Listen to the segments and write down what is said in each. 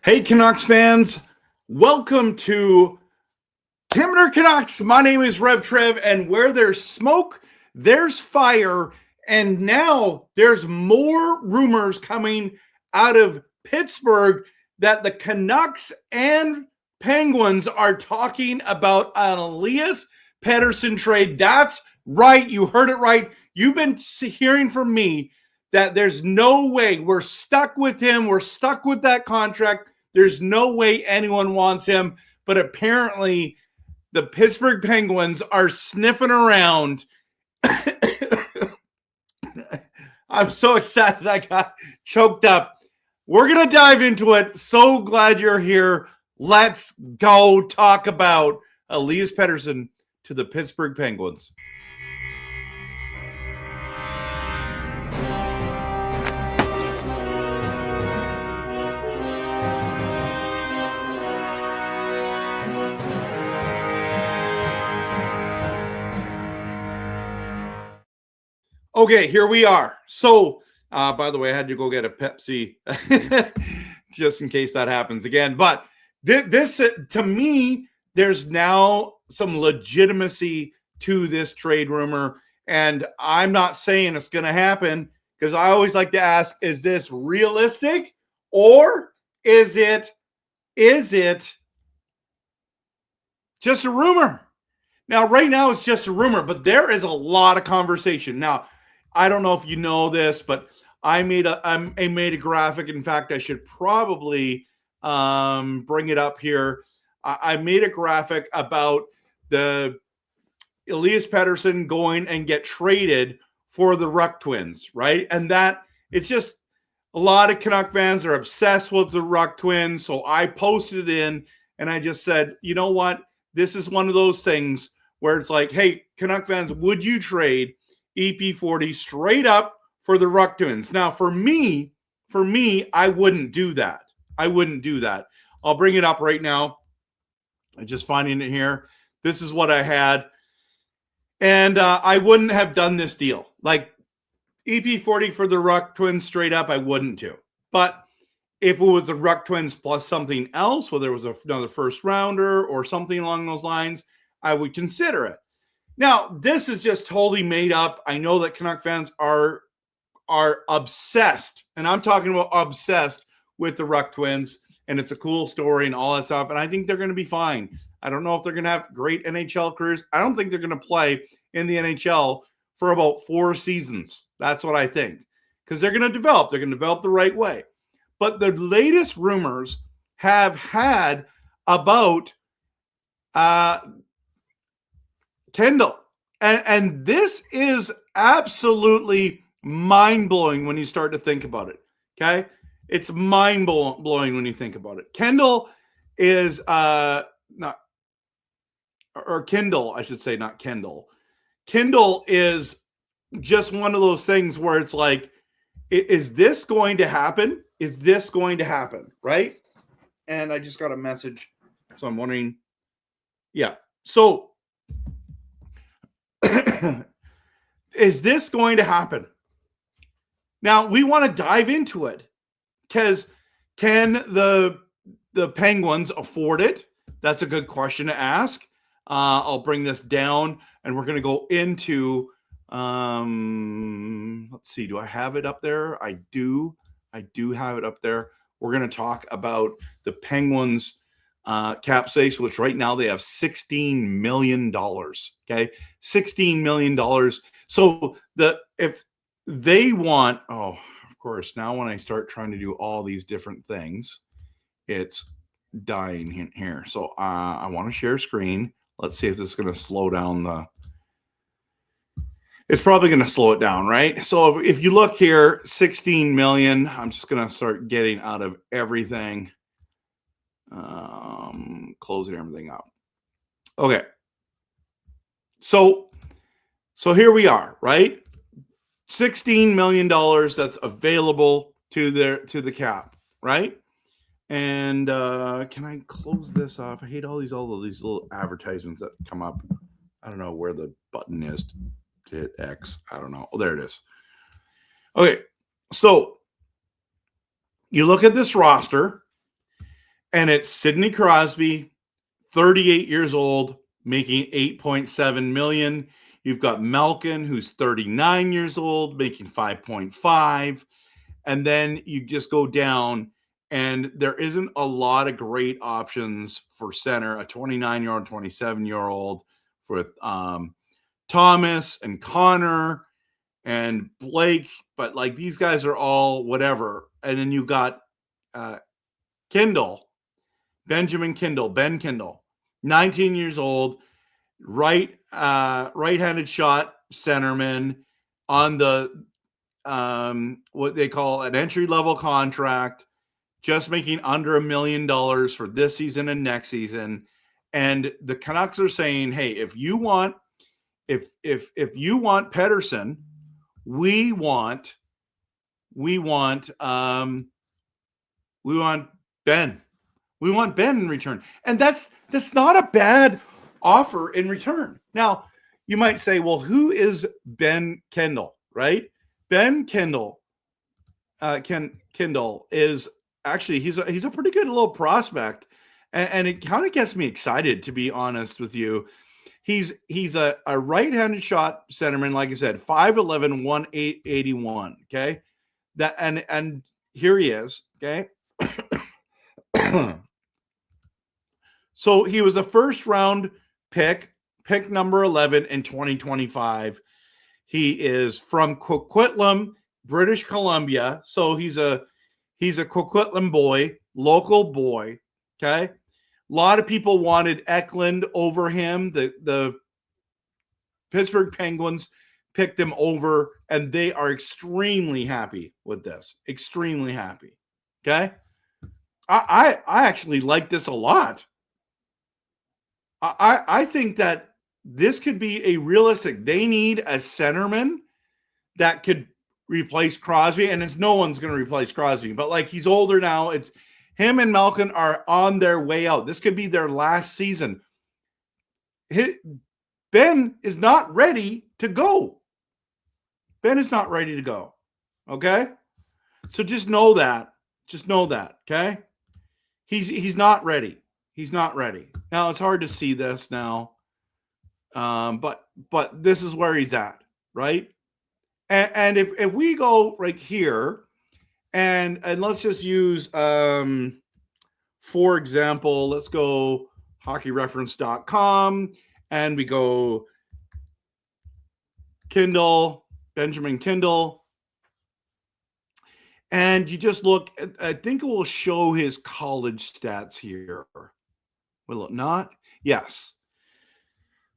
Hey, Canucks fans. Welcome to Timber Canucks. My name is RevTrev, and where there's smoke, there's fire. And now there's more rumors coming out of Pittsburgh that the Canucks and Penguins are talking about an Elias Pettersson trade. That's right. You heard it right. You've been hearing from me that there's no way. We're stuck with him. We're stuck with that contract. There's no way anyone wants him. But apparently the Pittsburgh Penguins are sniffing around. I'm so excited I got choked up. We're going to dive into it. So glad you're here. Let's go talk about Elias Pettersson to the Pittsburgh Penguins. Okay, here we are. So, by the way, I had to go get a Pepsi just in case that happens again. But this, to me, there's now some legitimacy to this trade rumor. And I'm not saying it's going to happen because I always like to ask, is this realistic or is it just a rumor? Now, right now, it's just a rumor, but there is a lot of conversation. Now, I don't know if you know this, but I made a graphic. In fact, I should probably bring it up here. I made a graphic about the Elias Pettersson going and get traded for the Ruck Twins, right? And that it's just a lot of Canuck fans are obsessed with the Ruck Twins. So I posted it in and I just said, you know what? This is one of those things where it's like, hey, Canuck fans, would you trade EP40 straight up for the Ruck Twins? Now, for me, I wouldn't do that. I wouldn't do that. I'll bring it up right now. I'm just finding it here. This is what I had. And I wouldn't have done this deal. Like EP40 for the Ruck Twins straight up, I wouldn't do. But if it was the Ruck Twins plus something else, whether it was another first rounder or something along those lines, I would consider it. Now, this is just totally made up. I know that Canuck fans are obsessed, and I'm talking about obsessed with the Ruck Twins, and it's a cool story and all that stuff, and I think they're going to be fine. I don't know if they're going to have great NHL careers. I don't think they're going to play in the NHL for about 4 seasons. That's what I think, because they're going to develop. They're going to develop the right way. But the latest rumors have had about Kindel. And this is absolutely mind-blowing when you start to think about it, okay? It's mind-blowing when you think about it. Kindel is Kindle, I should say, not Kindle. Kindle is just one of those things where it's like, is this going to happen? Is this going to happen, right? And I just got a message, so I'm wondering, yeah. So, is this going to happen? Now, we want to dive into it because can the Penguins afford it? That's a good question to ask. I'll bring this down and we're going to go into, let's see, do I have it up there? I do have it up there. We're going to talk about the Penguins cap space, which right now they have $16 million. Okay. $16 million. So if they want, oh, of course, now when I start trying to do all these different things, it's dying here. So I want to share screen. Let's see if this is going to slow down it's probably going to slow it down, right? So if you look here, 16 million, I'm just going to start getting out of everything. Closing everything up. Okay. So here we are, right? $16 million that's available to the cap, right? And can I close this off? I hate all these little advertisements that come up. I don't know where the button is to hit X. I don't know. Oh, there it is. Okay. So you look at this roster. And it's Sidney Crosby, 38 years old, making $8.7 million. You've got Malkin, who's 39 years old, making 5.5. And then you just go down, and there isn't a lot of great options for center. A 29-year-old, 27-year-old with Thomas and Connor and Blake, but like these guys are all whatever. And then you got Kindel, Ben Kindel, 19 years old, right-handed shot centerman on the what they call an entry-level contract, just making under $1 million for this season and next season. And the Canucks are saying, hey, if you want Pettersson, we want Ben. We want Ben in return. And that's not a bad offer in return. Now, you might say, well, who is Ben Kindel, right? Ben Kindel, Kindel is actually, he's a pretty good little prospect. And it kind of gets me excited, to be honest with you. He's a right-handed shot centerman, like I said, 5'11", 181. Okay, that and here he is. Okay, so he was a first-round pick number 11 in 2025. He is from Coquitlam, British Columbia. So he's a Coquitlam boy, local boy. Okay. A lot of people wanted Eklund over him. The Pittsburgh Penguins picked him over, and they are extremely happy with this. Extremely happy. Okay. I actually like this a lot. I think that this could be a realistic. They need a centerman that could replace Crosby, and it's no one's going to replace Crosby, but like he's older now. It's him and Malkin are on their way out. This could be their last season. Ben is not ready to go. Ben is not ready to go. Okay? So just know that. Just know that. Okay? He's not ready. He's not ready. Now it's hard to see this now. But this is where he's at, right? And if we go right here, and let's just use, for example, let's go hockeyreference.com, and we go Kindel, Benjamin Kindel, and you just look. I think it will show his college stats here. Will it not? Yes.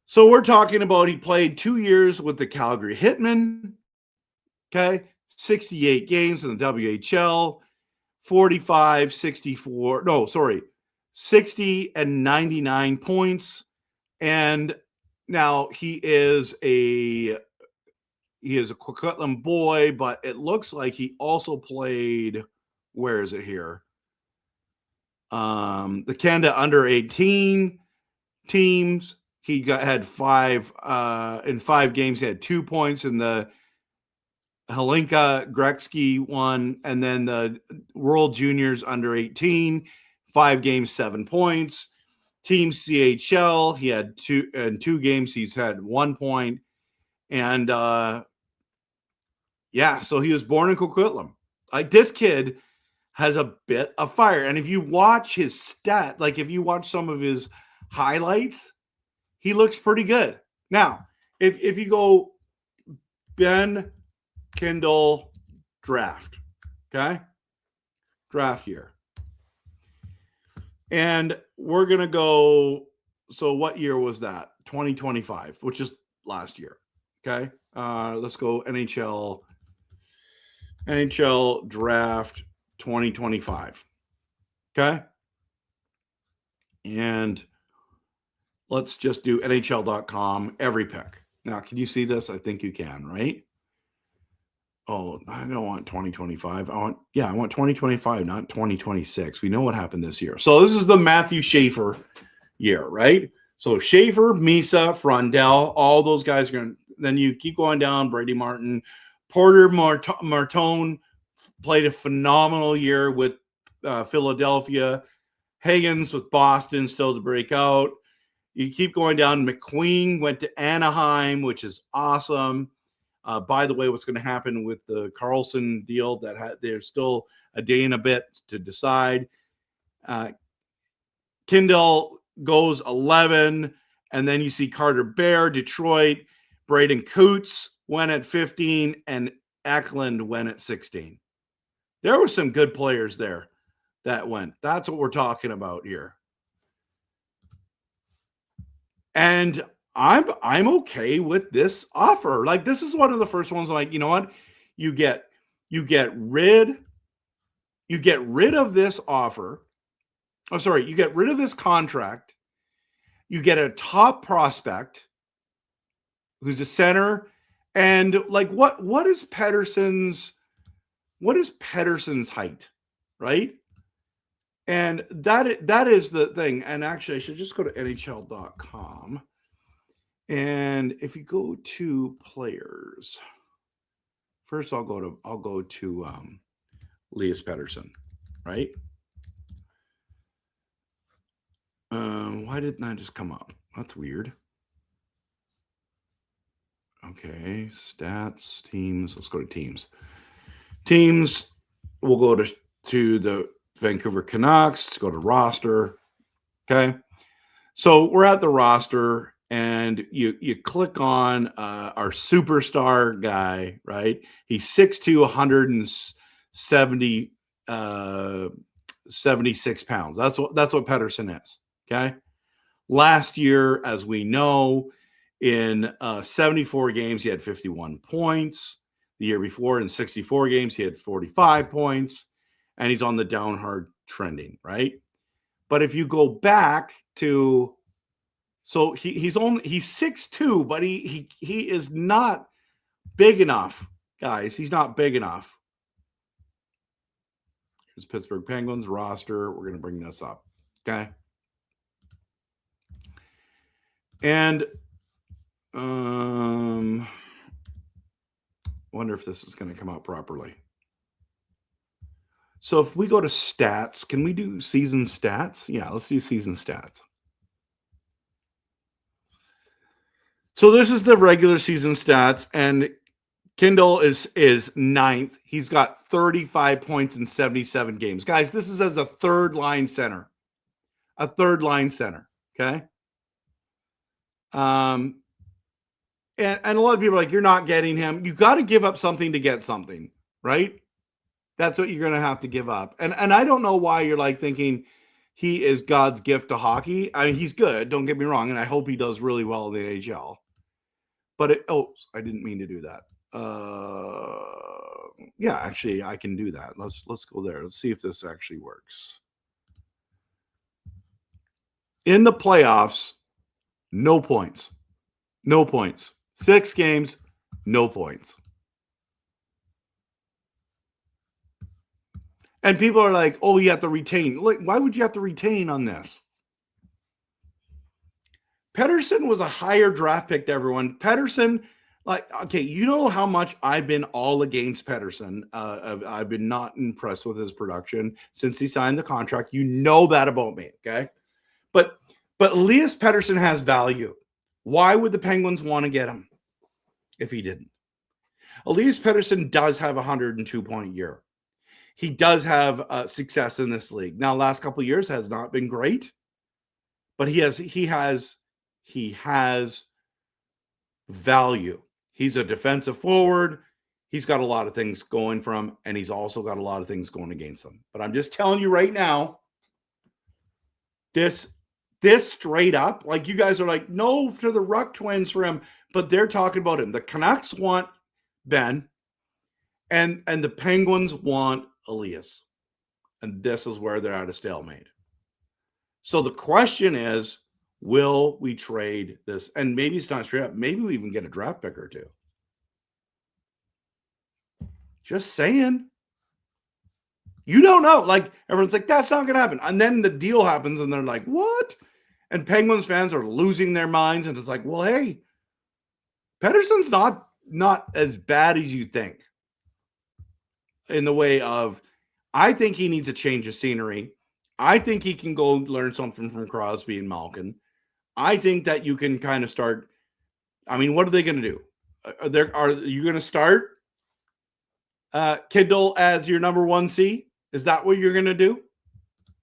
So we're talking about he played 2 years with the Calgary Hitmen. Okay. 68 games in the WHL, 45, 64. No, sorry. 60 and 99 points. And now he is a Coquitlam boy, but it looks like he also played, where is it here? The Canada under 18 teams. He had 5 in 5 games. He had 2 points in the Helinka Gretzky one, and then the World Juniors under 18, 5 games, 7 points. Team CHL, he had 2 games. He's had 1 point, and so he was born in Coquitlam. Like, this kid has a bit of fire, and if you watch his stat, like if you watch some of his highlights, he looks pretty good. Now, if you go Ben Kindel draft, okay? Draft year. And we're going to go, so what year was that? 2025, which is last year, okay? Let's go NHL draft 2025, okay? And let's just do NHL.com, every pick. Now, can you see this? I think you can, right? Oh, I don't want 2025. I want 2025, not 2026. We know what happened this year. So this is the Matthew Schaefer year, right? So Schaefer, Misa, Frondell, all those guys are going to, then you keep going down, Brady Martin, Porter Martone played a phenomenal year with Philadelphia. Higgins with Boston still to break out. You keep going down. McQueen went to Anaheim, which is awesome. By the way, what's going to happen with the Carlson deal, there's still a day and a bit to decide. Kindel goes 11, and then you see Carter Bear, Detroit. Braden Coots went at 15, and Eklund went at 16. There were some good players there that went. That's what we're talking about here. And I'm okay with this offer. Like, this is one of the first ones. Like, you know what? You get rid of this offer. Oh, sorry. You get rid of this contract. You get a top prospect who's a center. And like, what is Pettersson's height, right? And that is the thing. And actually, I should just go to NHL.com. And if you go to players, first I'll go to Elias Pettersson, right? Why didn't that just come up? That's weird. Okay, stats, teams. Let's go to teams. Teams. We'll go to the Vancouver Canucks. Go to roster. Okay, so we're at the roster, and you click on our superstar guy, right? He's 6'2", 170 76 pounds. That's what Pettersson is. Okay. Last year, as we know, in 74 games, he had 51 points. The year before, in 64 games, he had 45 points, and he's on the downward trending, right? But if you go back to, so he's 6'2", but he is not big enough, guys. He's not big enough. Here's Pittsburgh Penguins roster. We're going to bring this up, okay? And wonder if this is going to come out properly. So if we go to stats, can we do season stats? Yeah, let's do season stats. So this is the regular season stats, and Kindel is ninth. He's got 35 points in 77 games. Guys, this is as a third line center. A third line center, okay? And a lot of people are like, you're not getting him. You got to give up something to get something, right? That's what you're going to have to give up. And I don't know why you're like thinking he is God's gift to hockey. I mean, he's good. Don't get me wrong. And I hope he does really well in the NHL. But I didn't mean to do that. Yeah, actually, I can do that. Let's go there. Let's see if this actually works. In the playoffs, no points. No points. 6 games, no points. And people are like, oh, you have to retain. Like, why would you have to retain on this? Pettersson was a higher draft pick to everyone. Pettersson, like, okay, you know how much I've been all against Pettersson. I've been not impressed with his production since he signed the contract. You know that about me, okay? But Elias Pettersson has value. Why would the Penguins want to get him if he didn't? Elias Pettersson does have a 102-point year. He does have success in this league. Now, last couple of years has not been great, but he has value. He's a defensive forward. He's got a lot of things going for him, and he's also got a lot of things going against him. But I'm just telling you right now, this straight up, like, you guys are like, no to the Ruck Twins for him, but they're talking about him. The Canucks want Ben, and the Penguins want Elias. And this is where they're at a stalemate. So the question is, will we trade this? And maybe it's not straight up. Maybe we even get a draft pick or two. Just saying. You don't know. Like, everyone's like, that's not going to happen. And then the deal happens, and they're like, what? And Penguins fans are losing their minds. And it's like, well, hey, Pettersson's not as bad as you think. In the way of, I think he needs a change of scenery. I think he can go learn something from Crosby and Malkin. I think that you can kind of start. I mean, what are they going to do? Are you going to start Kindel as your number 1C? Is that what you're going to do?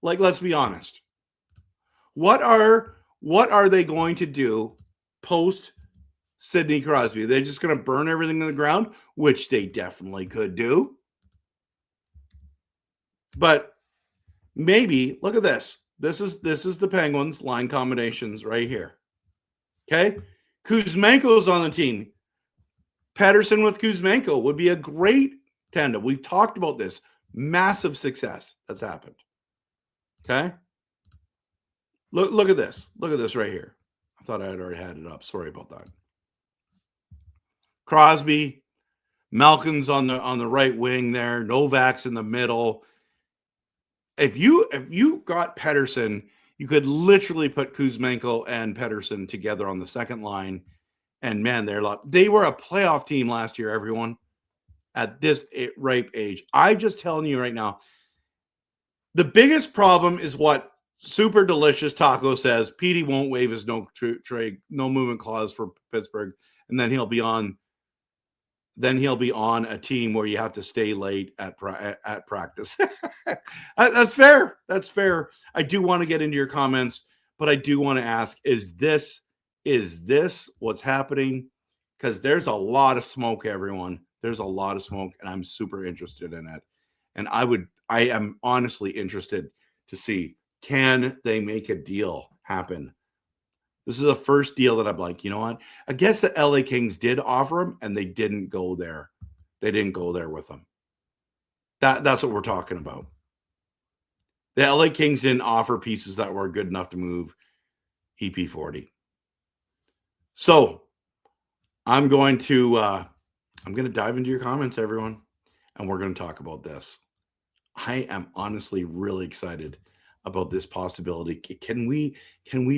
Like, let's be honest. What are they going to do post Sidney Crosby? They're just going to burn everything to the ground, which they definitely could do. But maybe look at this. This is the Penguins line combinations right here. Okay, Kuzmenko's on the team. Pettersson with Kuzmenko would be a great tandem. We've talked about this. Massive success that's happened. Okay. Look at this. Look at this right here. I thought I had already had it up. Sorry about that. Crosby, Malkin's on the right wing there. Novak's in the middle. If you got Pettersson, you could literally put Kuzmenko and Pettersson together on the second line. And man, they were a playoff team last year, everyone, at this ripe age. I'm just telling you right now, the biggest problem is what Super Delicious Taco says. Petey won't waive his no movement clause for Pittsburgh, and then he'll be on a team where you have to stay late at practice. That's fair. That's fair. I do want to get into your comments, but I do want to ask, is this what's happening? Because there's a lot of smoke, everyone. There's a lot of smoke, and I'm super interested in it. And I am honestly interested to see, can they make a deal happen? This is the first deal that I'm like, you know what? I guess the LA Kings did offer him, and they didn't go there. They didn't go there with him. That's what we're talking about. The LA Kings didn't offer pieces that were good enough to move EP40. So I'm going to dive into your comments, everyone, and we're going to talk about this. I am honestly really excited about this possibility. Can we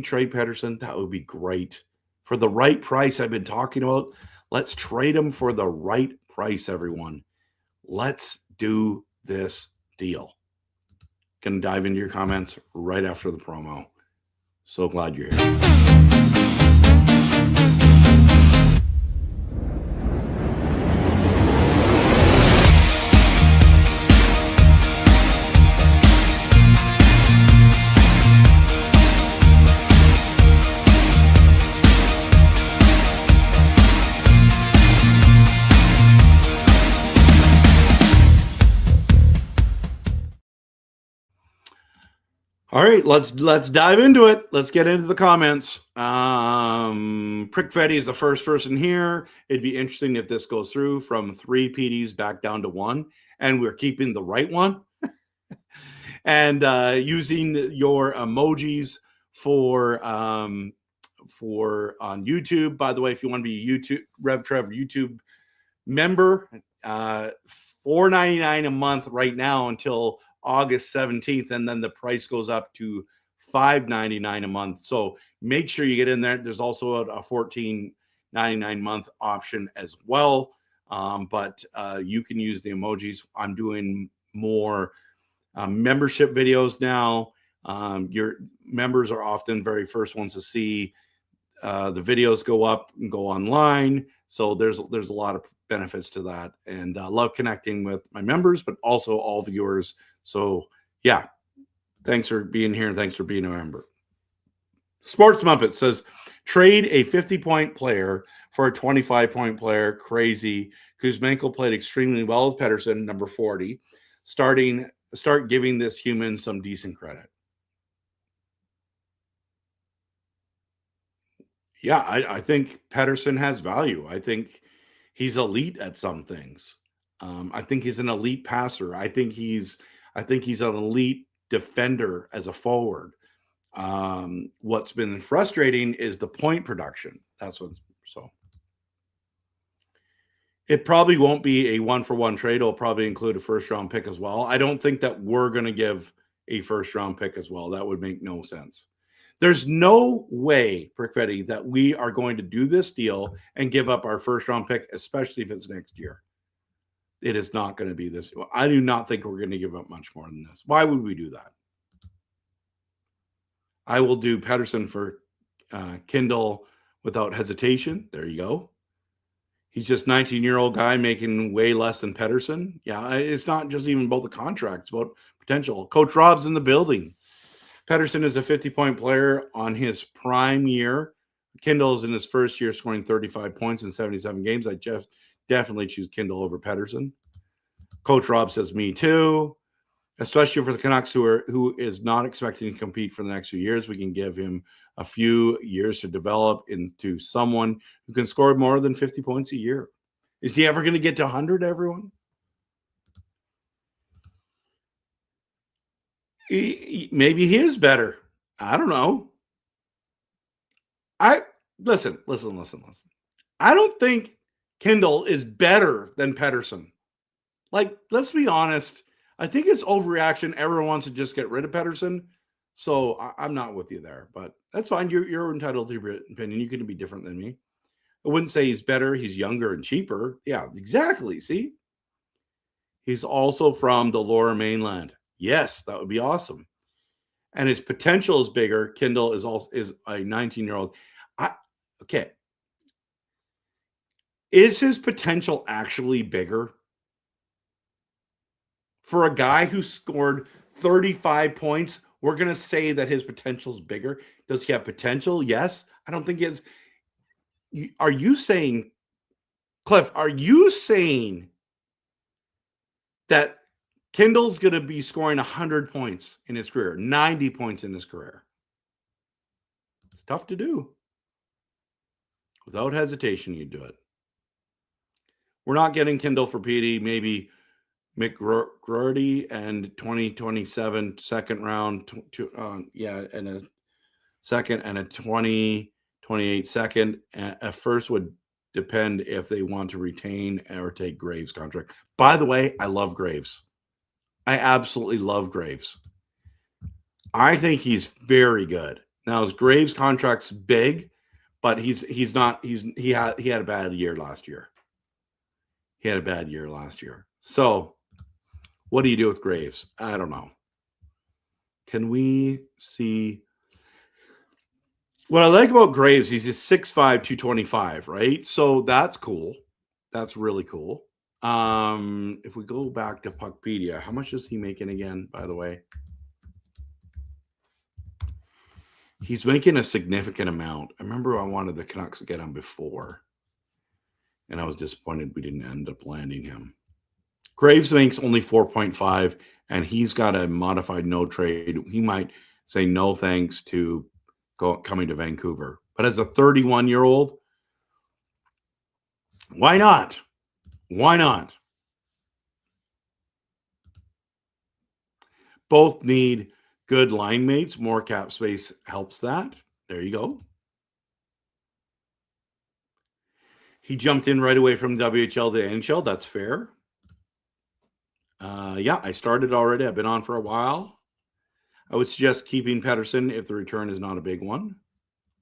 trade Pettersson? That would be great. For the right price I've been talking about, let's trade him for the right price, everyone. Let's do this deal. Gonna dive into your comments right after the promo. So glad you're here. All right, let's dive into it. Let's get into the comments. Prickfetti is the first person here. It'd be interesting if this goes through from 3 PDs back down to 1, and we're keeping the right one. And using your emojis for on YouTube. By the way, if you want to be a RevTrev YouTube member, $4.99 a month right now until August 17th, and then the price goes up to $5.99 a month. So make sure you get in there. There's also a $14.99 month option as well. But you can use the emojis. I'm doing more membership videos now. Your members are often very first ones to see the videos go up and go online. So there's a lot of benefits to that, and love connecting with my members, but also all viewers. So yeah, thanks for being here, and thanks for being a member. Sports Muppet says, trade a 50-point player for a 25-point player. Crazy. Kuzmenko played extremely well with Pettersson, number 40. Start giving this human some decent credit. Yeah, I think Pettersson has value. I think he's elite at some things. I think he's an elite passer. I think he's an elite defender as a forward. What's been frustrating is the point production. So it probably won't be a 1-for-1 trade. It'll probably include a first-round pick as well. I don't think that we're going to give a first-round pick as well. That would make no sense. There's no way, Prickfetti, that we are going to do this deal and give up our first-round pick, especially if it's next year. It is not going to be this. I do not think we're going to give up much more than this. Why would we do that? I will do Pettersson for Kindel without hesitation. There you go. He's just 19-year-old guy making way less than Pettersson. Yeah, it's not just even about the contract. It's about potential. Coach Rob's in the building. Pettersson is a 50-point player on his prime year. Kindel is in his first year scoring 35 points in 77 games. I just definitely choose Kindel over Pettersson. Coach Rob says me too. Especially for the Canucks who is not expecting to compete for the next few years. We can give him a few years to develop into someone who can score more than 50 points a year. Is he ever going to get to 100, everyone? Maybe he is better. I don't know. Listen. I don't think Kindel is better than Pettersson. Like, let's be honest. I think it's overreaction. Everyone wants to just get rid of Pettersson. So I'm not with you there, but that's fine. You're entitled to your opinion. You can be different than me. I wouldn't say he's better. He's younger and cheaper. Yeah, exactly. See? He's also from the Lower Mainland. Yes, that would be awesome. And his potential is bigger. Kindel is a 19-year-old. Okay. Is his potential actually bigger? For a guy who scored 35 points, we're going to say that his potential is bigger. Does he have potential? Yes. I don't think he has. Are you saying, Cliff, are you saying that Kindel's going to be scoring 100 points in his career, 90 points in his career? It's tough to do. Without hesitation, you do it. We're not getting Kindel for PD, maybe McGroarty and 2027 second round, and a second and a 2028 second. At first would depend if they want to retain or take Graves' contract. By the way, I love Graves. I absolutely love Graves. I think he's very good. Now his Graves contract's big, but he had a bad year last year. So what do you do with Graves? I don't know. Can we see? What I like about Graves, he's a 6'5", 225, right? So that's cool. That's really cool. If we go back to Puckpedia, how much is he making again, by the way? He's making a significant amount. I remember I wanted the Canucks to get him before, and I was disappointed we didn't end up landing him. Graves makes only 4.5, and he's got a modified no trade. He might say no thanks to coming to Vancouver. But as a 31-year-old, why not? Why not? Both need good line mates. More cap space helps that. There you go. He jumped in right away from WHL to NHL. That's fair. Yeah, I started already. I've been on for a while. I would suggest keeping Pettersson if the return is not a big one.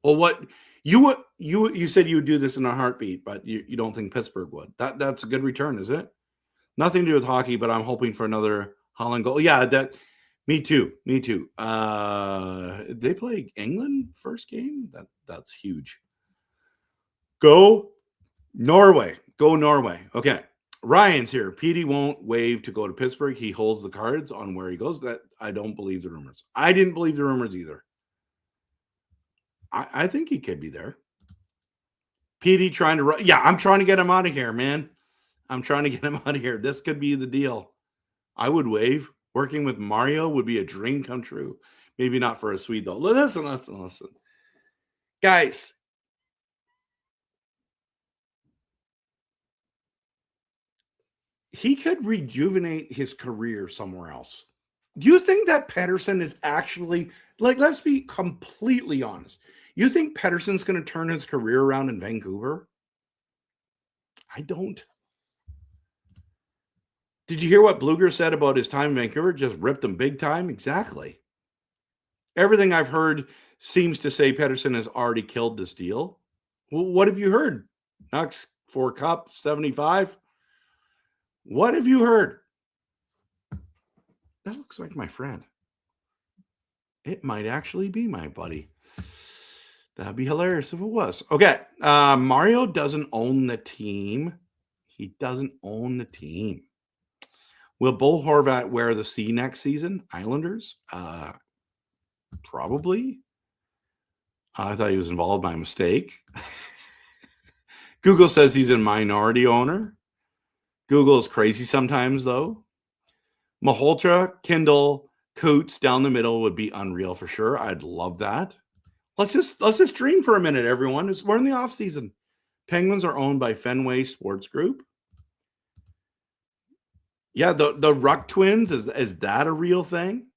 Well, what you said you would do this in a heartbeat, but you don't think Pittsburgh would. That's a good return, is it? Nothing to do with hockey, but I'm hoping for another Holland goal. Yeah, me too. They play England first game. That's huge. Go Norway. Okay. Ryan's here. Petey won't waive to go to Pittsburgh. He holds the cards on where he goes. That I don't believe the rumors. I didn't believe the rumors either. I think he could be there. Petey trying to yeah, I'm trying to get him out of here, man. I'm trying to get him out of here. This could be the deal. I would waive. Working with Mario would be a dream come true. Maybe not for a Swede, though. Listen. Guys, he could rejuvenate his career somewhere else. Do you think that Pettersson is actually, like, let's be completely honest. You think Pettersson's going to turn his career around in Vancouver? I don't. Did you hear what Bluger said about his time in Vancouver? Just ripped him big time? Exactly. Everything I've heard seems to say Pettersson has already killed this deal. Well, what have you heard? Knox 4 Cup, 75? What have you heard? That looks like my friend. It might actually be my buddy. That'd be hilarious if it was. Okay. Mario doesn't own the team. He doesn't own the team. Will Bo Horvat wear the C next season? Islanders? Probably. I thought he was involved by mistake. Google says he's a minority owner. Google is crazy sometimes, though. Malhotra, Kindel, Coots down the middle would be unreal for sure. I'd love that. Let's just dream for a minute, everyone. We're in the off season. Penguins are owned by Fenway Sports Group. Yeah, the Ruck twins, is that a real thing?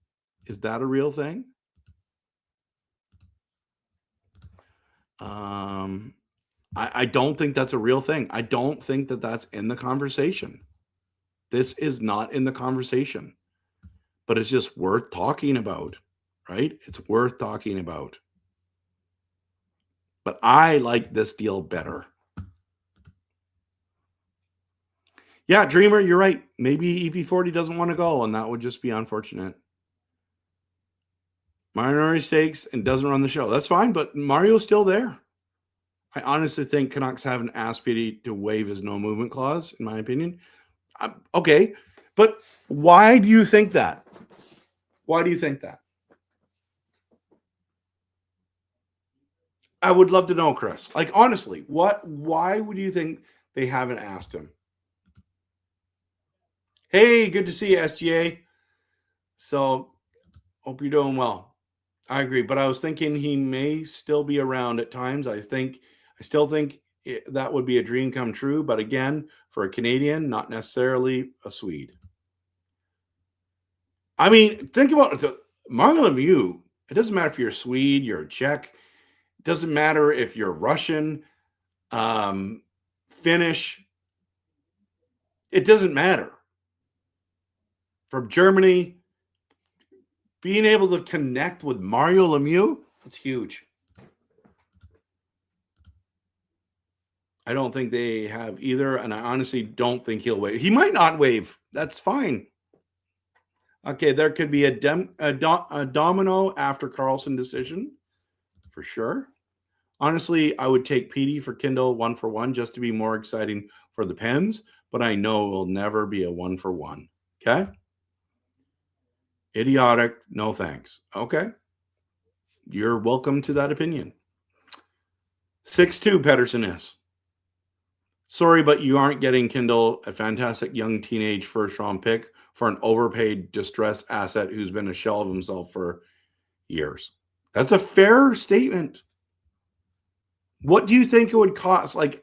Is that a real thing? I don't think that's a real thing. I don't think that that's in the conversation. This is not in the conversation, but it's just worth talking about, right? It's worth talking about. But I like this deal better. Yeah, Dreamer, you're right. Maybe EP40 doesn't want to go, and that would just be unfortunate. Minority stakes and doesn't run the show. That's fine, but Mario's still there. I honestly think Canucks haven't asked Petey to waive his no movement clause, in my opinion. Okay, but why do you think that? Why do you think that? I would love to know, Chris. Like, honestly, why would you think they haven't asked him? Hey, good to see you, SGA. So, hope you're doing well. I agree, but I was thinking he may still be around at times. I still think that would be a dream come true, but again, for a Canadian, not necessarily a Swede. I mean, think about it. Mario Lemieux. It doesn't matter if you're a Swede, you're a Czech. It doesn't matter if you're Russian, Finnish. It doesn't matter. From Germany, being able to connect with Mario Lemieux, that's huge. I don't think they have either, and I honestly don't think he'll waive. He might not waive. That's fine. Okay, there could be a domino after Carlson decision, for sure. Honestly, I would take Petey for Kindel 1-for-1 just to be more exciting for the Pens, but I know it will never be a 1-for-1. Okay? Idiotic, no thanks. Okay? You're welcome to that opinion. 6'2" Pettersson is. Sorry, but you aren't getting Kindel, a fantastic young teenage first-round pick, for an overpaid distressed asset who's been a shell of himself for years. That's a fair statement. What do you think it would cost, like,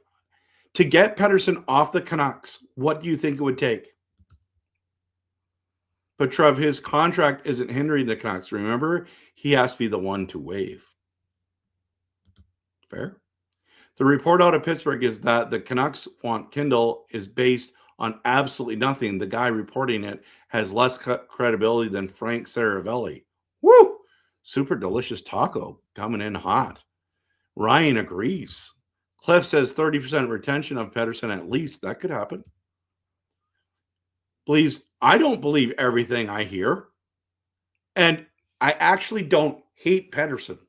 to get Pettersson off the Canucks? What do you think it would take? But Trev, his contract isn't hindering the Canucks. Remember, he has to be the one to waive. Fair? The report out of Pittsburgh is that the Canucks want Kindel is based on absolutely nothing. The guy reporting it has less credibility than Frank Saravelli. Woo! Super delicious taco coming in hot. Ryan agrees. Cliff says 30% retention of Pettersson at least. That could happen. I don't believe everything I hear. And I actually don't hate Pettersson.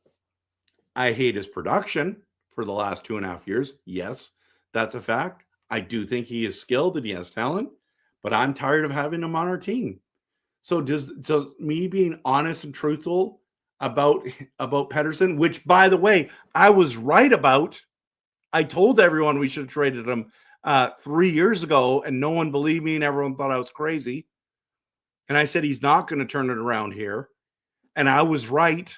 I hate his production for the last 2.5 years. Yes, that's a fact. I do think he is skilled and he has talent, but I'm tired of having him on our team. So me being honest and truthful about Pettersson, which, by the way, I was right about. I told everyone we should have traded him 3 years ago, and no one believed me, and everyone thought I was crazy. And I said he's not going to turn it around here, and I was right.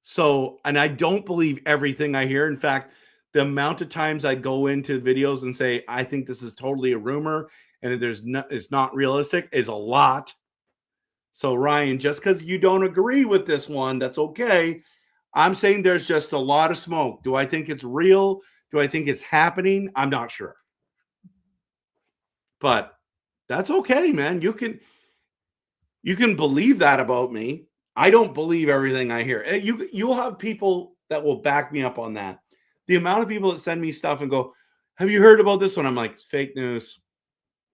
So, and I don't believe everything I hear. In fact, the amount of times I go into videos and say I think this is totally a rumor and it's not realistic is a lot. So, Ryan, just because you don't agree with this one, that's okay. I'm saying there's just a lot of smoke. Do I think it's real? Do I think it's happening? I'm not sure. But that's okay, man. You can believe that about me. I don't believe everything I hear. You'll have people that will back me up on that. The amount of people that send me stuff and go, have you heard about this one? I'm like, it's fake news.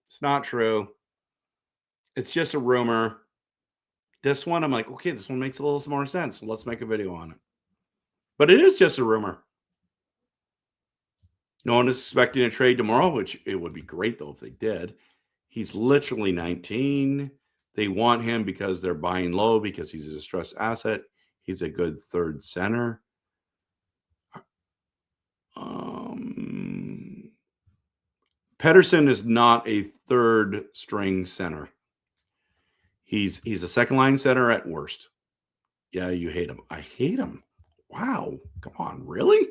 It's not true. It's just a rumor. This one, I'm like, okay, this one makes a little more sense. So let's make a video on it. But it is just a rumor. No one is expecting a trade tomorrow, which it would be great, though, if they did. He's literally 19. They want him because they're buying low because he's a distressed asset. He's a good third center. Pettersson is not a third string center. He's a second line center at worst. Yeah, you hate him. I hate him. Wow. Come on, really?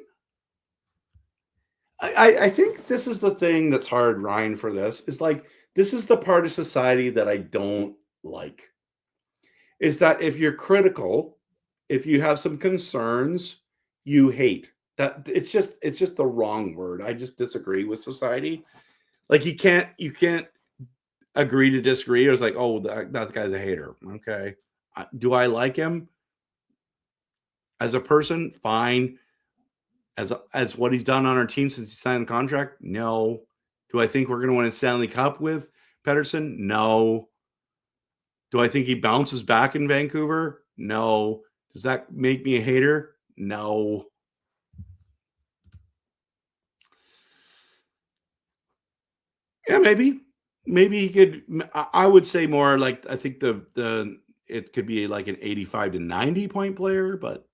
I think this is the thing that's hard, Ryan, for this. Is like, this is the part of society that I don't like. Is that if you're critical, if you have some concerns, you hate. That it's just the wrong word. I just disagree with society. Like you can't agree to disagree. It was like, oh, that guy's a hater. Okay. Do I like him as a person? Fine. As what he's done on our team since he signed the contract? No. Do I think we're going to win a Stanley Cup with Pettersson? No. Do I think he bounces back in Vancouver? No. Does that make me a hater? No. Yeah, maybe he could. I would say more like, I think it could be like an 85 to 90 point player, but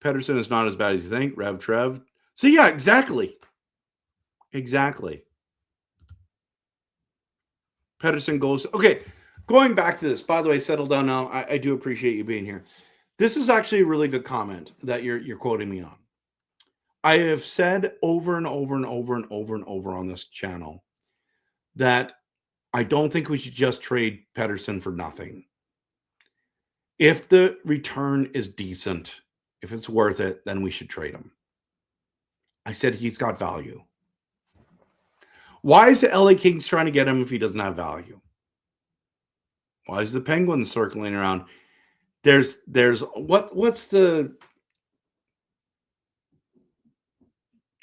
Pettersson is not as bad as you think. RevTrev. So yeah, exactly. Pettersson goes. Okay, going back to this. By the way, settle down now. I do appreciate you being here. This is actually a really good comment that you're quoting me on. I have said over and over and over and over and over on this channel that I don't think we should just trade Pettersson for nothing. If the return is decent, if it's worth it, then we should trade him. I said he's got value. Why is the LA Kings trying to get him if he doesn't have value? Why is the Penguins circling around? There's what's the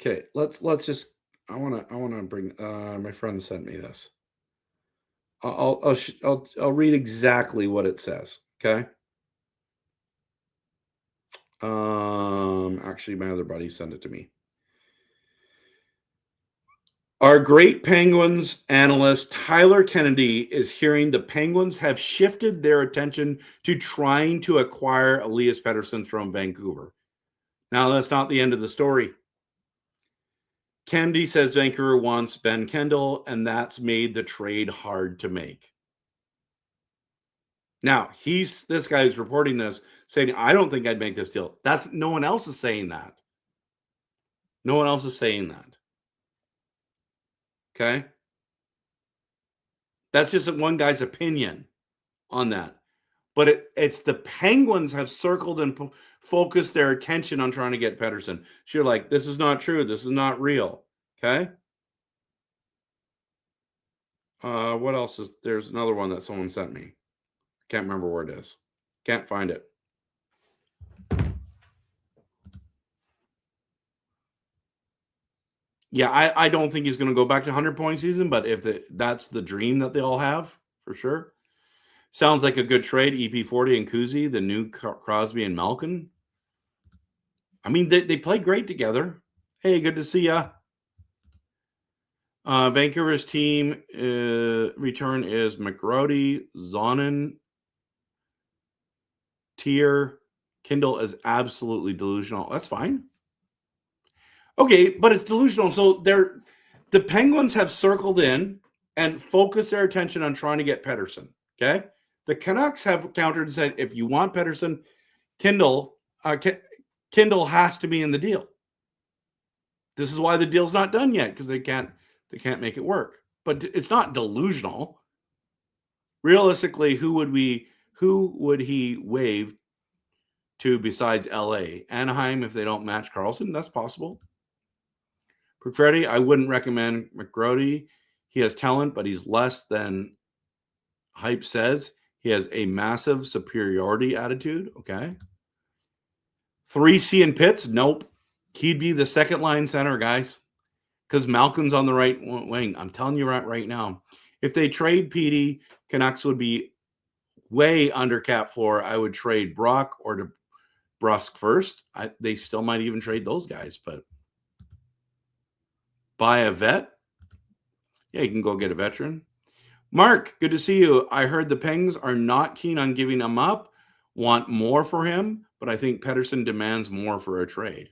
okay, let's just I want to bring my friend sent me this. I'll read exactly what it says, okay? Actually my other buddy sent it to me. Our great Penguins analyst, Tyler Kennedy, is hearing the Penguins have shifted their attention to trying to acquire Elias Pettersson from Vancouver. Now, that's not the end of the story. Kennedy says Vancouver wants Ben Kindel, and that's made the trade hard to make. Now, this guy who's reporting this saying, I don't think I'd make this deal. No one else is saying that. No one else is saying that. Okay? That's just one guy's opinion on that. But it's the Penguins have circled and focused their attention on trying to get Pettersson. So you're like, this is not true. This is not real. Okay? What else is there's another one that someone sent me. Can't remember where it is. Can't find it. Yeah, I don't think he's going to go back to 100-point season, but if that's the dream that they all have, for sure. Sounds like a good trade. EP40 and Kuzi, the new Crosby and Malkin. I mean, they play great together. Hey, good to see ya. Vancouver's team return is McGrody, Zonin, Tier. Kindel is absolutely delusional. That's fine. Okay, but it's delusional. So the Penguins have circled in and focused their attention on trying to get Pettersson. Okay, the Canucks have countered and said, if you want Pettersson, Kindel has to be in the deal. This is why the deal's not done yet, because they can't make it work. But it's not delusional. Realistically, who would he waive to besides LA? Anaheim, if they don't match Carlson, that's possible. Freddie, I wouldn't recommend McGrody. He has talent, but he's less than hype says. He has a massive superiority attitude. Okay. 3C in Pitts? Nope. He'd be the second line center, guys, because Malkin's on the right wing. I'm telling you right now. If they trade Petey, Canucks would be way under cap floor, I would trade Brock or DeBrusk first. They still might even trade those guys, but buy a vet. Yeah, you can go get a veteran. Mark, good to see you. I heard the Pengs are not keen on giving him up, want more for him, but I think Pettersson demands more for a trade.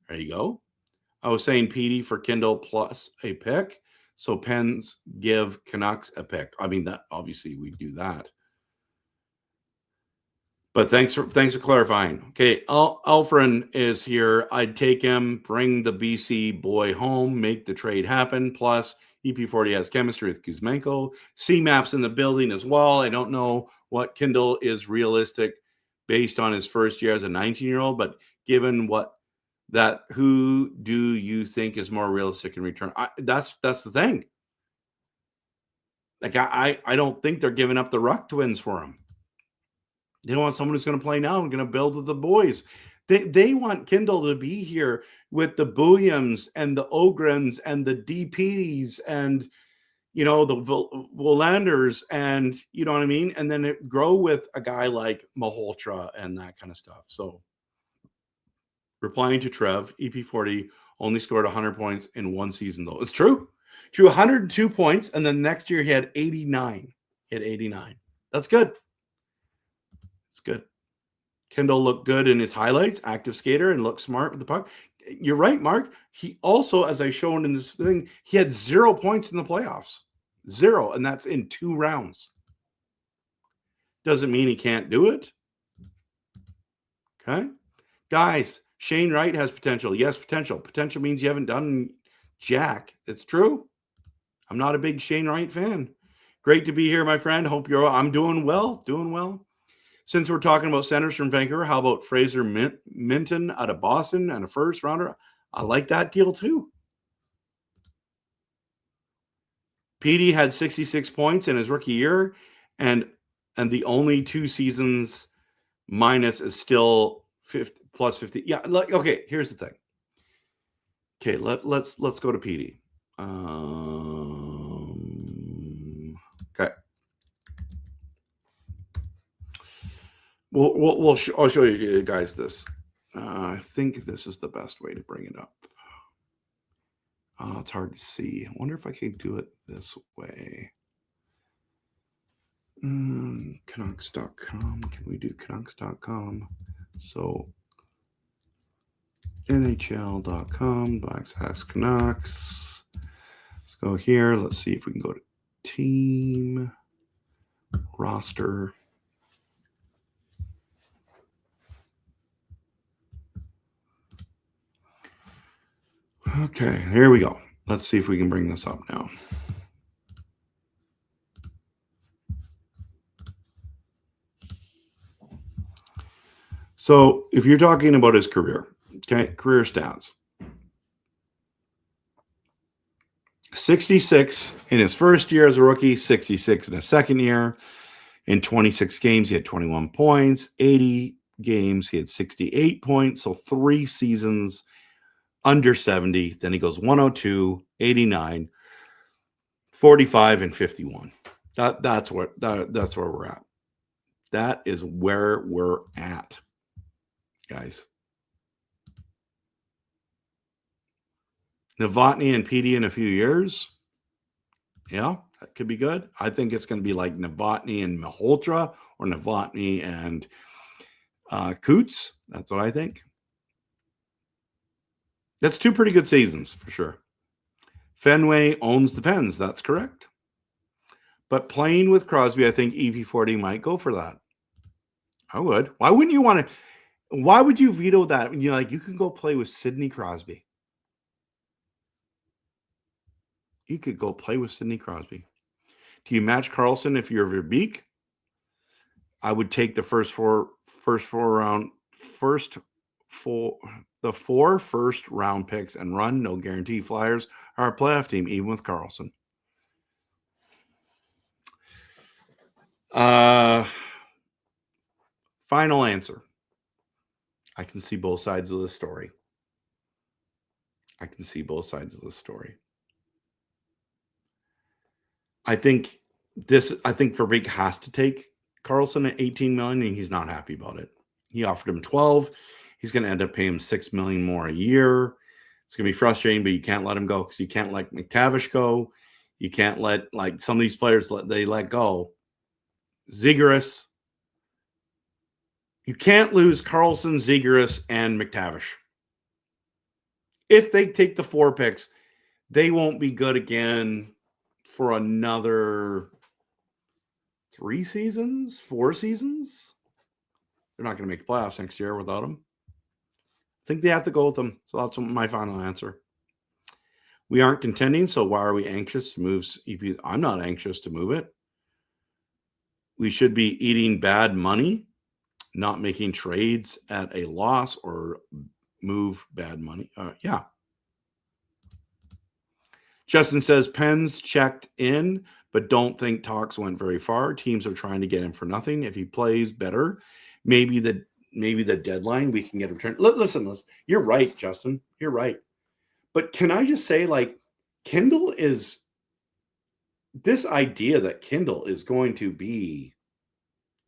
There you go. I was saying PD for Kindel plus a pick, so Pens give Canucks a pick. I mean, that obviously we do that. But thanks for clarifying. Okay, Alfred is here. I'd take him, bring the BC boy home, make the trade happen. Plus, EP40 has chemistry with Kuzmenko. C-Map's in the building as well. I don't know what Kindel is realistic based on his first year as a 19-year-old, but given who do you think is more realistic in return? That's the thing. Like I don't think they're giving up the Ruck twins for him. They want someone who's going to play now and going to build with the boys. They want Kindel to be here with the Williams and the Ogrens and the DPDs and, the Volanders and, you know what I mean? And then grow with a guy like Malhotra and that kind of stuff. So replying to Trev, EP40 only scored 100 points in one season, though. It's true. Drew 102 points, and then next year he had 89. That's good. It's good. Kindel looked good in his highlights, active skater, and looked smart with the puck. You're right, Mark. He also, as I shown in this thing, he had 0 points in the playoffs. 0, and that's in 2 rounds. Doesn't mean he can't do it. Okay? Guys, Shane Wright has potential. Yes, potential. Potential means you haven't done jack. It's true. I'm not a big Shane Wright fan. Great to be here, my friend. I'm doing well. Since we're talking about centers from Vancouver, how about Fraser Minton out of Boston and a first rounder? I like that deal too. PD had 66 points in his rookie year, and the only 2 seasons minus is still 50, plus 50. Yeah, okay, here's the thing. Okay, let's go to PD. Okay. I'll show you guys this. I think this is the best way to bring it up. It's hard to see. I wonder if I can do it this way. Canucks.com. Can we do Canucks.com? So NHL.com, /Canucks. Let's go here. Let's see if we can go to team roster. Okay, here we go. Let's see if we can bring this up now. So if you're talking about his career, okay, career stats. 66 in his first year as a rookie, 66 in his second year. In 26 games, he had 21 points. 80 games, he had 68 points. So 3 seasons under 70. Then he goes 102, 89, 45, and 51. That's where we're at. That is where we're at, guys. Novotny and PD in a few years. Yeah, that could be good. I think it's going to be like Novotny and Malhotra or Novotny and Coots. That's what I think. That's 2 pretty good seasons for sure. Fenway owns the Pens. That's correct. But playing with Crosby, I think EP40 might go for that. I would. Why wouldn't you want to? Why would you veto that? You can go play with Sidney Crosby. You could go play with Sidney Crosby. Do you match Carlson if you're Verbeek? I would take the first four first round picks and run. No guarantee. Flyers are a playoff team, even with Carlson. Final answer. I can see both sides of the story. I think Verbeek has to take Karlsson at $18 million, and he's not happy about it. He offered him 12. He's going to end up paying him $6 million more a year. It's going to be frustrating, but you can't let him go because you can't let McTavish go. You can't let, like, some of these players, they let go. Zegras. You can't lose Karlsson, Zegras, and McTavish. If they take the 4 picks, they won't be good again for another 3 seasons, 4 seasons. They're not going to make the playoffs next year without them. I think they have to go with them. So that's my final answer. We aren't contending, so why are we anxious to move EP? I'm not anxious to move it. We should be eating bad money, not making trades at a loss or move bad money. Yeah. Justin says, Pens checked in, but don't think talks went very far. Teams are trying to get him for nothing. If he plays better, maybe the deadline we can get a return. Listen, you're right, Justin. You're right. But can I just say, like, Kindel is this idea that Kindel is going to be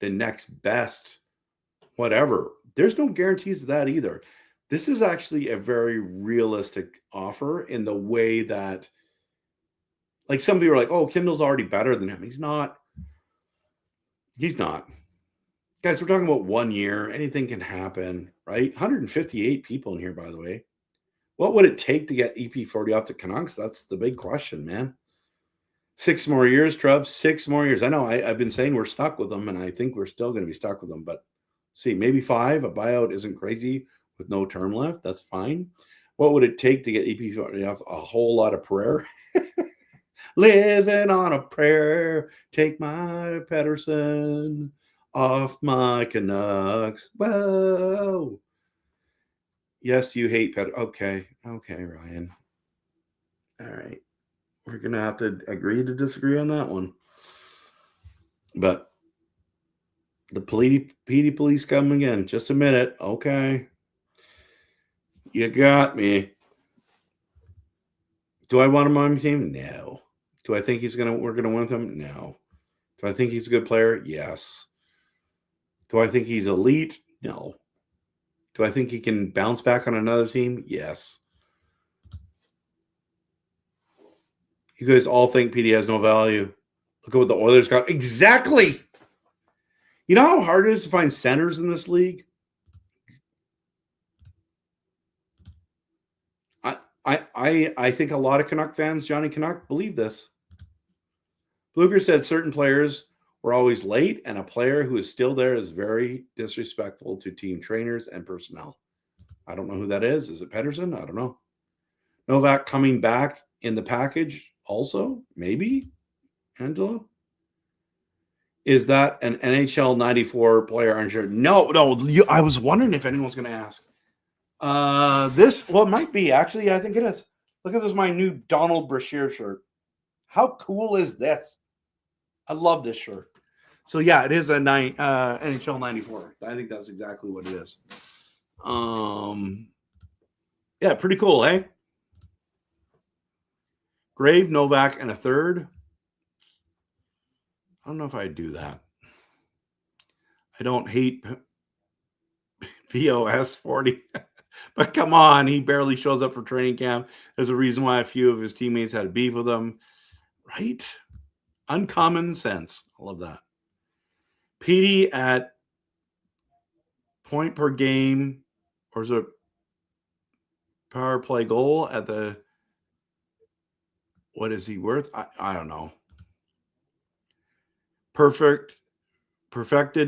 the next best whatever. There's no guarantees of that either. This is actually a very realistic offer in the way that, like, some people are like, oh, Kindel's already better than him. He's not. He's not. Guys, we're talking about 1 year. Anything can happen, right? 158 people in here, by the way. What would it take to get EP40 off the Canucks? That's the big question, man. 6 more years, Trev. 6 more years. I know I've been saying we're stuck with them, and I think we're still going to be stuck with them. But see, maybe 5. A buyout isn't crazy with no term left. That's fine. What would it take to get EP40 off? A whole lot of prayer. Living on a prayer. Take my Pettersson off my Canucks. Whoa. Yes, you hate Pettersson. Okay, Ryan. All right. We're going to have to agree to disagree on that one. But the PD police come again. Just a minute. Okay. You got me. Do I want him on my team? No. Do I think we're going to win with him? No. Do I think he's a good player? Yes. Do I think he's elite? No. Do I think he can bounce back on another team? Yes. You guys all think PD has no value. Look at what the Oilers got. Exactly. You know how hard it is to find centers in this league? I think a lot of Canuck fans, Johnny Canuck, believe this. Bluger said certain players were always late, and a player who is still there is very disrespectful to team trainers and personnel. I don't know who that is. Is it Pettersson? I don't know. Novak coming back in the package also? Maybe? Angelo? Is that an NHL 94 player? Aren't you? No. I was wondering if anyone was going to ask. It might be. Actually, I think it is. Look at this, my new Donald Brashear shirt. How cool is this? I love this shirt. So, yeah, it is a NHL 94. I think that's exactly what it is. Yeah, pretty cool, eh? Grave, Novak, and a third. I don't know if I'd do that. I don't hate POS 40. But come on, he barely shows up for training camp. There's a reason why a few of his teammates had beef with him. Right? Uncommon sense. I love that. PD at point per game, or is it power play goal at the, what is he worth? I don't know. Perfected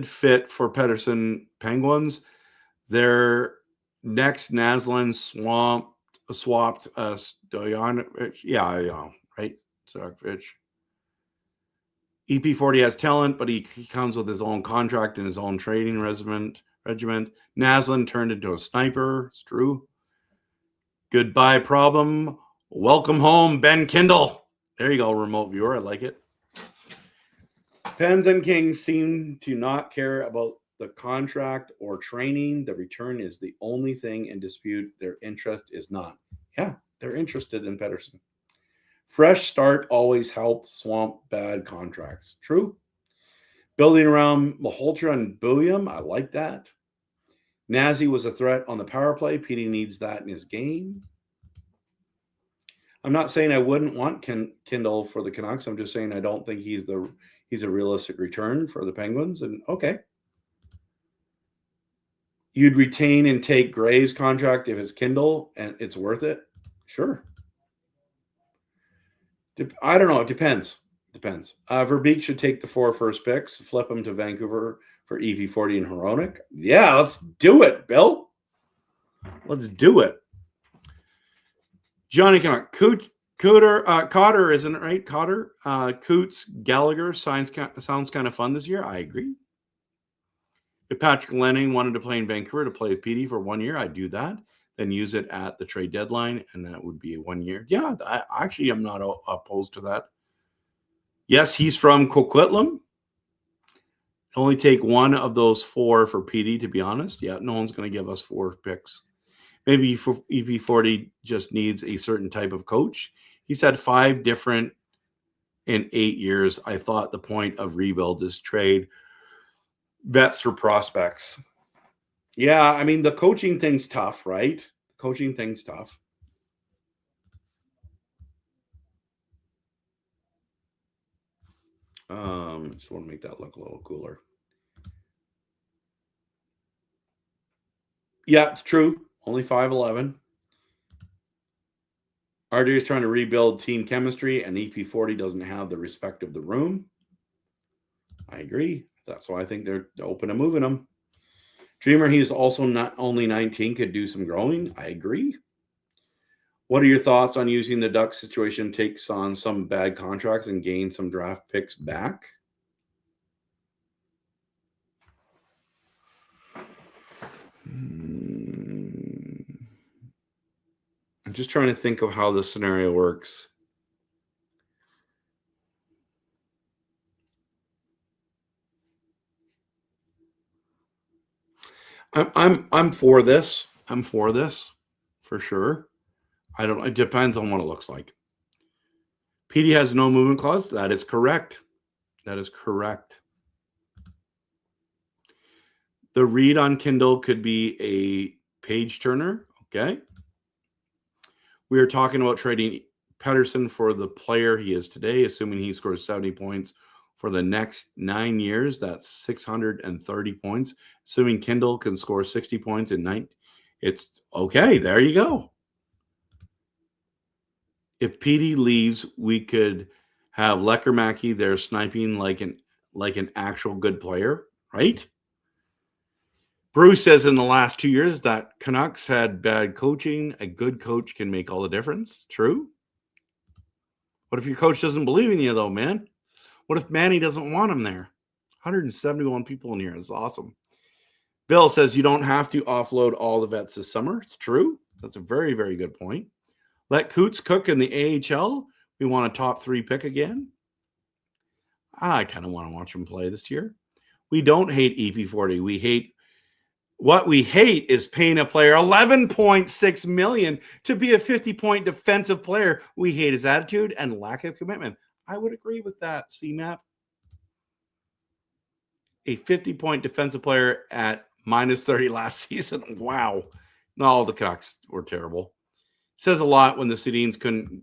fit for Pettersson Penguins. Their next Naslin swapped Stojanovic. Yeah, right? Stojanovic. EP40 has talent, but he comes with his own contract and his own training regiment. Naslin turned into a sniper. It's true. Goodbye, problem. Welcome home, Ben Kindel. There you go, remote viewer. I like it. Pens and Kings seem to not care about the contract or training. The return is the only thing in dispute. Their interest is not. Yeah, they're interested in Pettersson. Fresh start always helps swamp bad contracts. True. Building around Malholtra and William, I like that. Nazi was a threat on the power play. Petey needs that in his game. I'm not saying I wouldn't want Kindel for the Canucks. I'm just saying I don't think he's a realistic return for the Penguins. And okay. You'd retain and take Graves' contract if it's Kindel and it's worth it? Sure. I don't know. It depends. Verbeek should take the 4 first picks, flip them to Vancouver for EP40 and Hronek. Yeah, let's do it, Bill. Let's do it. Johnny Canuck. Cotter, isn't it right? Cotter. Coots, Gallagher sounds kind of fun this year. I agree. If Patrick Lenning wanted to play in Vancouver to play with PD for 1 year, I'd do that. Then use it at the trade deadline, and that would be 1 year. Yeah, I'm not opposed to that. Yes, he's from Coquitlam. Only take one of those 4 for PD, to be honest. Yeah, no one's going to give us 4 picks. Maybe for EP40 just needs a certain type of coach. He's had 5 different in 8 years. I thought the point of rebuild is trade vets for prospects. Yeah, I mean, the coaching thing's tough, right? Coaching thing's tough. Just want to make that look a little cooler. Yeah, it's true. Only 5'11". RD is trying to rebuild team chemistry, and EP40 doesn't have the respect of the room. I agree. That's why I think they're open to moving him. Dreamer, he is also not only 19, could do some growing. I agree. What are your thoughts on using the Ducks situation takes on some bad contracts and gain some draft picks back? I'm just trying to think of how the scenario works. I'm for this. I'm for this for sure. It depends on what it looks like. PD has no movement clause. That is correct. That is correct. The read on Kindle could be a page turner. Okay. We are talking about trading Pettersson for the player he is today, assuming he scores 70 points for the next 9 years. That's 630 points. Assuming Kindle can score 60 points in 9. It's okay. There you go. If PD leaves, we could have Lecker there sniping like an actual good player, right? Bruce says in the last 2 years that Canucks had bad coaching. A good coach can make all the difference. True. What if your coach doesn't believe in you, though, man? What if Manny doesn't want him there? 171 people in here. It's awesome. Bill says you don't have to offload all the vets this summer. It's true. That's a very, very good point. Let Coots cook in the AHL. We want a top 3 pick again. I kind of want to watch him play this year. We don't hate EP40. What we hate is paying a player $11.6 million to be a 50-point defensive player. We hate his attitude and lack of commitment. I would agree with that, CMAP. A 50-point defensive player at minus 30 last season. Wow. Not all the Canucks were terrible. Says a lot when the Sedins couldn't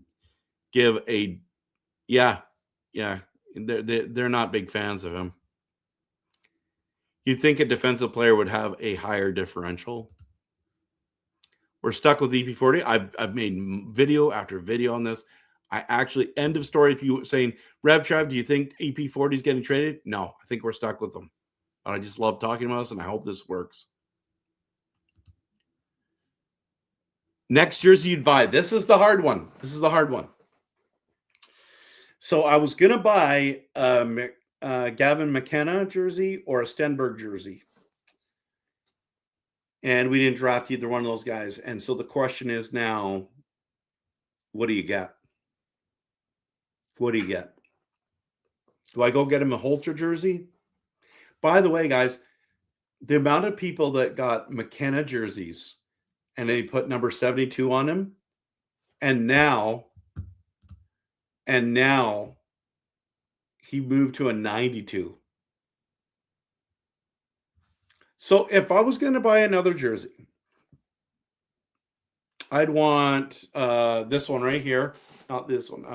give a – yeah. They're not big fans of him. You'd think a defensive player would have a higher differential. We're stuck with EP40. I've made video after video on this. I actually, end of story. If you were saying, RevTrev, do you think EP40 is getting traded? No, I think we're stuck with them. But I just love talking about this, and I hope this works. Next jersey you'd buy. This is the hard one. So I was going to buy Gavin McKenna jersey or a Stenberg jersey. And we didn't draft either one of those guys. And so the question is now, what do you get? Do I go get him a Holter jersey? By the way, guys, the amount of people that got McKenna jerseys and they put number 72 on him, and now he moved to a 92. So if I was going to buy another jersey, I'd want this one right here, not this one.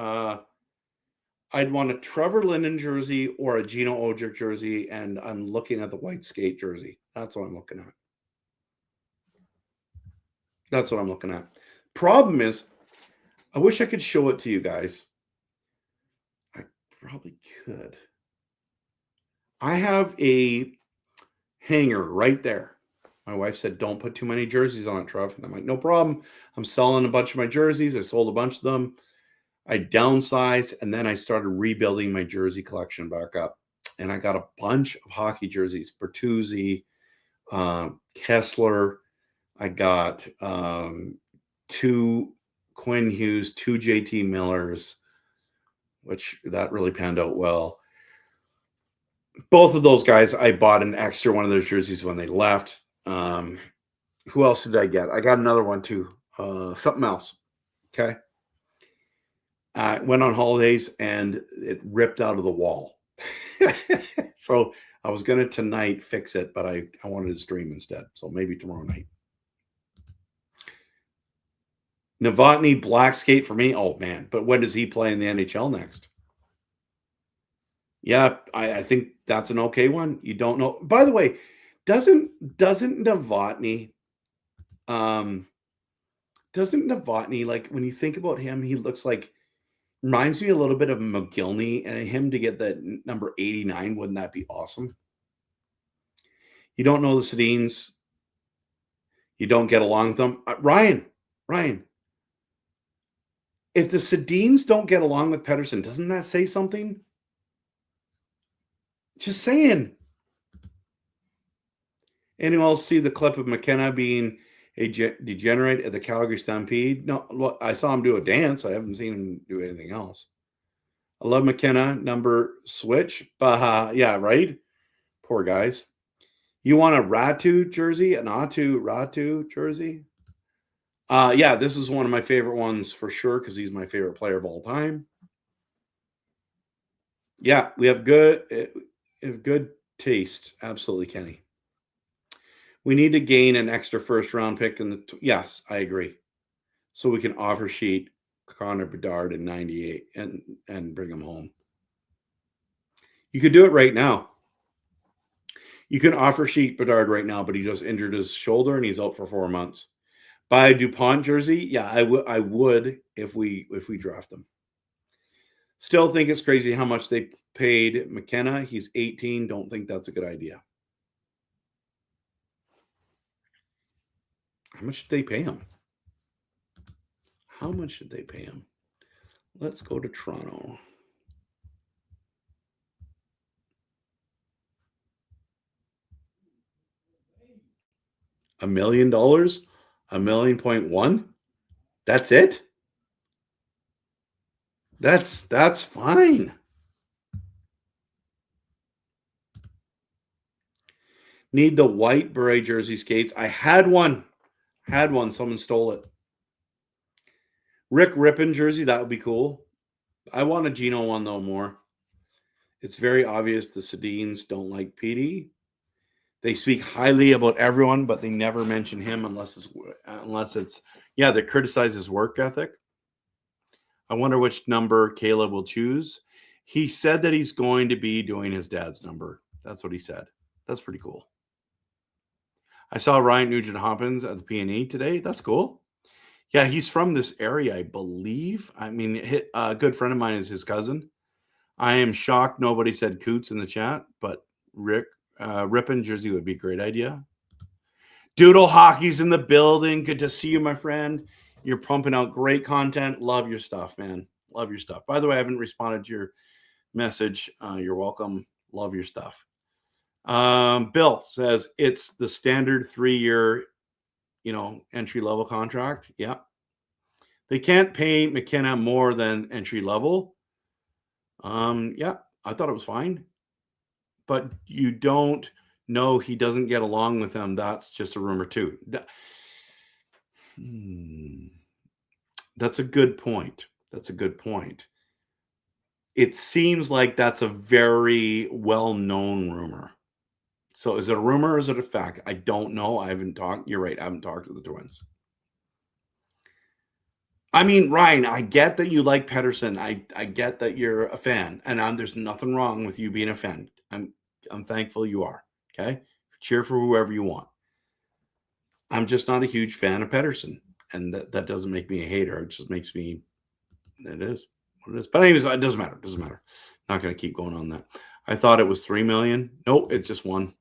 I'd want a Trevor Linden jersey or a Gino Odjick jersey, and I'm looking at the white skate jersey. That's what I'm looking at. That's what I'm looking at. Problem is, I wish I could show it to you guys. I probably could. I have a hanger right there. My wife said, don't put too many jerseys on it, Trev. And I'm like, no problem. I'm selling a bunch of my jerseys. I sold a bunch of them. I downsized, and then I started rebuilding my jersey collection back up. And I got a bunch of hockey jerseys, Bertuzzi, Kessler. I got 2 Quinn Hughes, 2 JT Millers, which that really panned out well. Both of those guys, I bought an extra one of those jerseys when they left. Who else did I get? I got another one too. Something else. Okay. I went on holidays and it ripped out of the wall. So I was going to tonight fix it, but I wanted to stream instead. So maybe tomorrow night. Novotny, black skate for me. Oh man. But when does he play in the NHL next? Yeah, I think that's an okay one. You don't know. By the way, doesn't Novotny, like when you think about him, he looks like, reminds me a little bit of McGillney, and him to get that number 89, wouldn't that be awesome? You don't know the Sedins. You don't get along with them. Ryan, if the Sedins don't get along with Pettersson, doesn't that say something? Just saying. Anyone else see the clip of McKenna being a degenerate at the Calgary Stampede? No, look, I saw him do a dance. I haven't seen him do anything else. I love McKenna. Number switch. Baha. Yeah, right? Poor guys. You want a Ratu jersey? An Ratu jersey? Yeah, this is one of my favorite ones for sure because he's my favorite player of all time. Yeah, we have good taste. Absolutely, Kenny. We need to gain an extra first-round pick in the yes, I agree. So we can offer sheet Connor Bedard in 98 and bring him home. You could do it right now. You can offer sheet Bedard right now, but he just injured his shoulder and he's out for 4 months. Buy a DuPont jersey? Yeah, I would if we draft him. Still think it's crazy how much they paid McKenna. He's 18. Don't think that's a good idea. How much did they pay him? How much did they pay him? Let's go to Toronto. $1 million? $1.1 million? That's it? That's fine. Need the white beret jersey skates. I had one. Someone stole it. Rick Rippon jersey. That would be cool. I want a Gino one, though, more. It's very obvious the Sedins don't like PD. They speak highly about everyone, but they never mention him unless it's yeah, they criticize his work ethic. I wonder which number Caleb will choose. He said that he's going to be doing his dad's number. That's what he said. That's pretty cool. I saw Ryan Nugent-Hopkins at the P&E today. That's cool. Yeah, he's from this area, I believe. I mean, a good friend of mine is his cousin. I am shocked nobody said Coots in the chat, but Rick Rippon jersey would be a great idea. Doodle Hockey's in the building. Good to see you, my friend. You're pumping out great content. Love your stuff, man. Love your stuff. By the way, I haven't responded to your message. You're welcome. Love your stuff. Bill says it's the standard 3-year, entry-level contract. Yeah. They can't pay McKenna more than entry level. Yeah, I thought it was fine. But you don't know he doesn't get along with them. That's just a rumor too. That's a good point. It seems like that's a very well-known rumor. So is it a rumor or is it a fact? I don't know. I haven't talked. You're right. I haven't talked to the Twins. I mean, Ryan, I get that you like Pettersson. I get that you're a fan, and there's nothing wrong with you being a fan. I'm thankful you are. Okay, cheer for whoever you want. I'm just not a huge fan of Pettersson, and that doesn't make me a hater. It just makes me. It is what it is. But anyways, it doesn't matter. It doesn't matter. Not going to keep going on that. I thought it was $3 million. Nope, it's just one.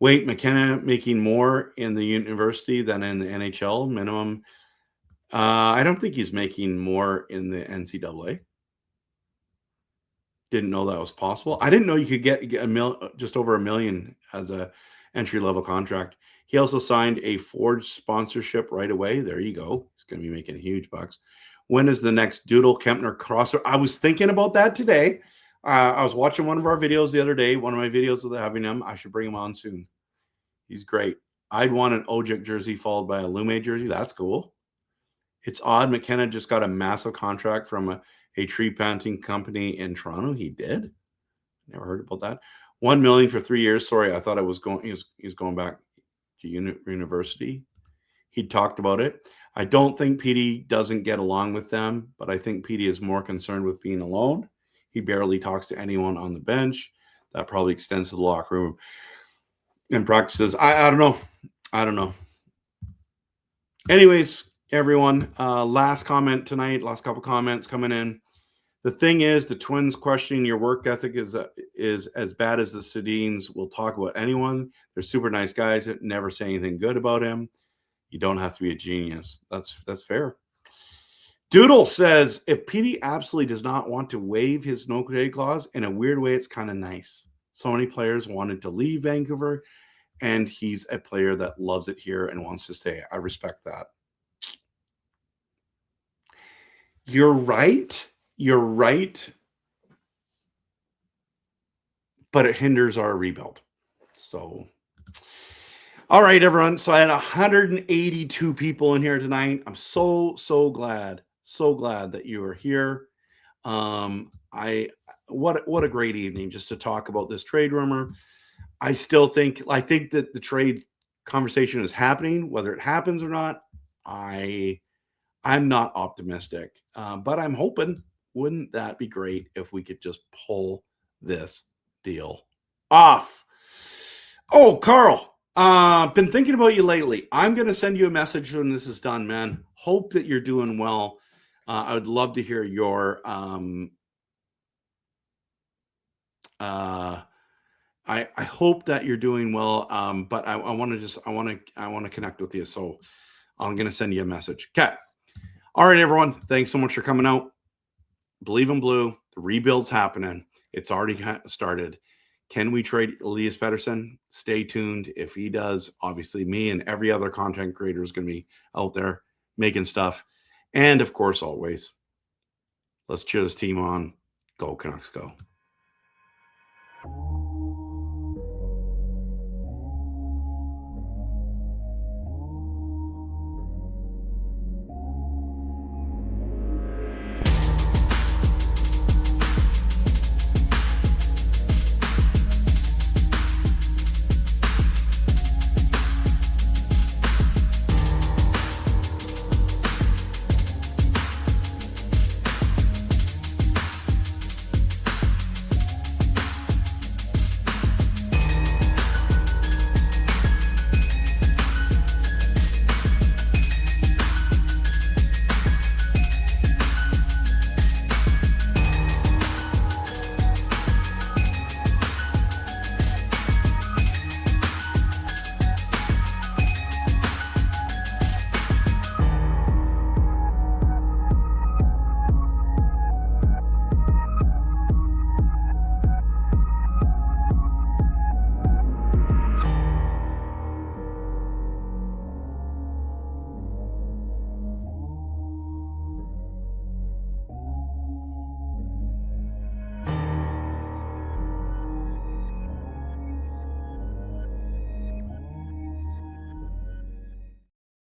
Wait, McKenna making more in the university than in the NHL minimum. I don't think he's making more in the NCAA. Didn't know that was possible. I didn't know you could get just over $1 million as a entry-level contract. He also signed a Forge sponsorship right away. There you go. He's going to be making huge bucks. When is the next Doodle Kempner crosser? I was thinking about that today. I was watching one of our videos the other day. One of my videos with having him. I should bring him on soon. He's great. I'd want an Ojek jersey followed by a Lume jersey. That's cool. It's odd. McKenna just got a massive contract from a tree planting company in Toronto. He did. Never heard about that. $1 million for 3 years. Sorry, I thought I was going. He was going back to university. He talked about it. I don't think Petey doesn't get along with them, but I think Petey is more concerned with being alone. He barely talks to anyone on the bench. That probably extends to the locker room and practices. I don't know. I don't know. Anyways, everyone, last comment tonight. Last couple comments coming in. The thing is, the Twins questioning your work ethic is as bad as the Sedins will talk about anyone. They're super nice guys that never say anything good about him. You don't have to be a genius. That's fair. Doodle says, if Petey absolutely does not want to waive his no-trade clause, in a weird way, it's kind of nice. So many players wanted to leave Vancouver, and he's a player that loves it here and wants to stay. I respect that. You're right. You're right. But it hinders our rebuild. So, all right, everyone. So I had 182 people in here tonight. I'm so glad. So glad that you are here. What a great evening just to talk about this trade rumor. I think that the trade conversation is happening. Whether it happens or not, I'm not optimistic, but I'm hoping. Wouldn't that be great if we could just pull this deal off? Oh, Carl, been thinking about you lately. I'm going to send you a message when this is done, man. Hope that you're doing well. I would love to hear your I hope that you're doing well. But I want to connect with you. So I'm going to send you a message. Okay. All right, everyone. Thanks so much for coming out. Believe in Blue. The rebuild's happening. It's already started. Can we trade Elias Pettersson? Stay tuned. If he does, obviously me and every other content creator is going to be out there making stuff. And of course, always, let's cheer this team on. Go Canucks, go.